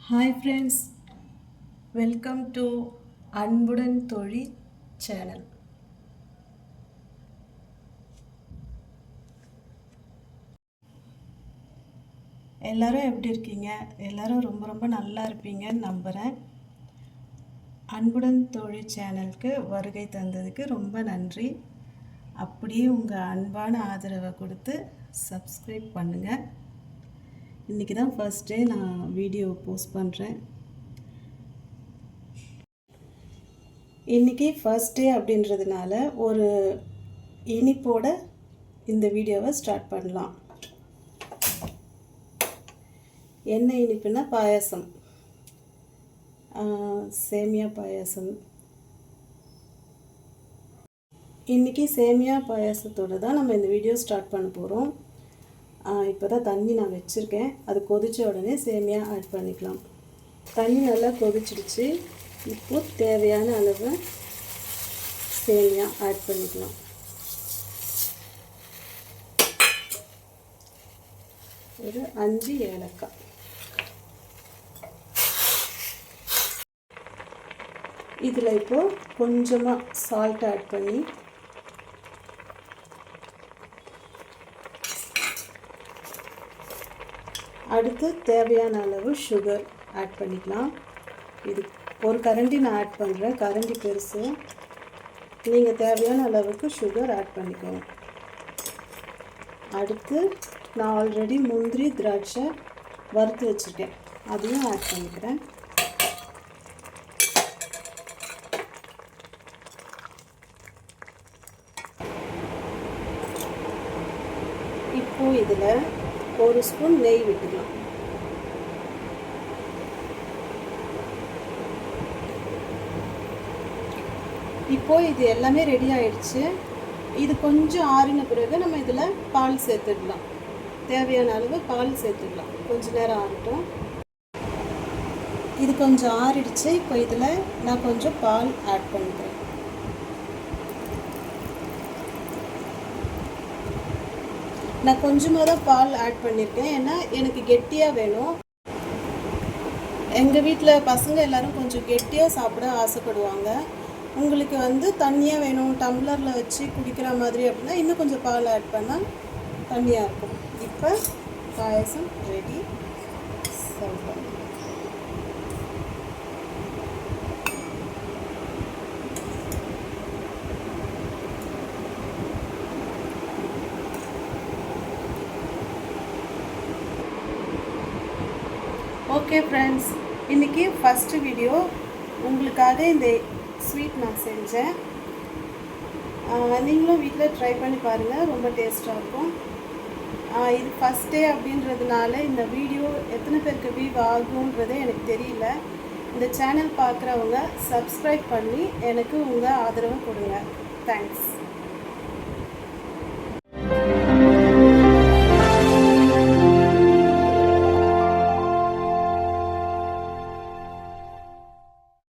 Hi friends, welcome to அன்புடன் தோழி channel. எல்லாரும் எப்படி இருக்கீங்க? எல்லாரும் ரொம்ப ரொம்ப நல்லா இருப்பீங்கன்னு நம்புகிறேன். அன்புடன் தோழி சேனலுக்கு வருகை தந்ததுக்கு ரொம்ப நன்றி. அப்படியே உங்கள் அன்பான ஆதரவை கொடுத்து சப்ஸ்கிரைப் பண்ணுங்கள். இன்றைக்கி தான் ஃபர்ஸ்ட் டே நான் வீடியோ போஸ்ட் பண்ணுறேன். இன்றைக்கி ஃபர்ஸ்ட் டே அப்படின்றதுனால ஒரு இனிப்போட இந்த வீடியோவை ஸ்டார்ட் பண்ணலாம். என்ன இனிப்புனா பாயாசம், சேமியா பாயாசம். இன்றைக்கி சேமியா பாயாசத்தோடு தான் நம்ம இந்த வீடியோ ஸ்டார்ட் பண்ண போகிறோம். இப்போ தான் தண்ணி நான் வச்சுருக்கேன். அது கொதித்த உடனே சேமியா ஆட் பண்ணிக்கலாம். தண்ணி நல்லா கொதிச்சிடுச்சு. இப்போ தேவையான அளவு சேமியா ஆட் பண்ணிக்கலாம். ஒரு 5 ஏலக்காய். இதில் இப்போது கொஞ்சமாக சால்ட் ஆட் பண்ணி அடுத்து தேவையான அளவு சுகர் ஆட் பண்ணிக்கலாம். இது ஒரு கரண்டி நான் ஆட் பண்ணுறேன், கரண்டி பெருசு. நீங்கள் தேவையான அளவுக்கு சுகர் ஆட் பண்ணிக்கோங்க. அடுத்து நான் ஆல்ரெடி முந்திரி திராட்சை வறுத்து வச்சுருக்கேன், அதையும் ஆட் பண்ணிக்கிறேன். இப்போது இதில் ஒரு ஸ்பூன் நெய் விட்டுக்கலாம். இப்போது இது எல்லாமே ரெடி ஆயிடுச்சு. இது கொஞ்சம் ஆறின பிறகு நம்ம இதில் பால் சேர்த்துடலாம். தேவையான அளவு பால் சேர்த்துடலாம். கொஞ்சம் நேரம் ஆகட்டும். இது கொஞ்சம் ஆறிடுச்சு. இப்போ இதில் நான் கொஞ்சம் பால் ஆட் பண்ணிக்கிறேன். நான் கொஞ்சமாக தான் பால் ஆட் பண்ணியிருக்கேன், ஏன்னா எனக்கு கெட்டியாக வேணும். எங்கள் வீட்டில் பசங்க எல்லோரும் கொஞ்சம் கெட்டியாக சாப்பிட ஆசைப்படுவாங்க. உங்களுக்கு தண்ணியாக வேணும், டம்ளரில் வச்சு குடிக்கிற மாதிரி அப்படின்னா இன்னும் கொஞ்சம் பால் ஆட் பண்ணால் தண்ணியாக இருக்கும். இப்போ பாயசம் ரெடி. சர்வ் பண்ணி ஓகே ஃப்ரெண்ட்ஸ், இன்றைக்கி ஃபஸ்ட்டு வீடியோ உங்களுக்காக இந்த ஸ்வீட் நான் செஞ்சேன். நீங்களும் வீட்டில் ட்ரை பண்ணி பாருங்கள், ரொம்ப டேஸ்ட்டாக இருக்கும். இது ஃபஸ்ட் டே அப்படின்றதுனால இந்த வீடியோ எத்தனை பேருக்கு வியூ ஆகுன்றதே எனக்கு தெரியல. இந்த சேனல் பார்க்குறவங்க சப்ஸ்கிரைப் பண்ணி எனக்கு உங்கள் ஆதரவு கொடுங்க. தேங்க்ஸ்.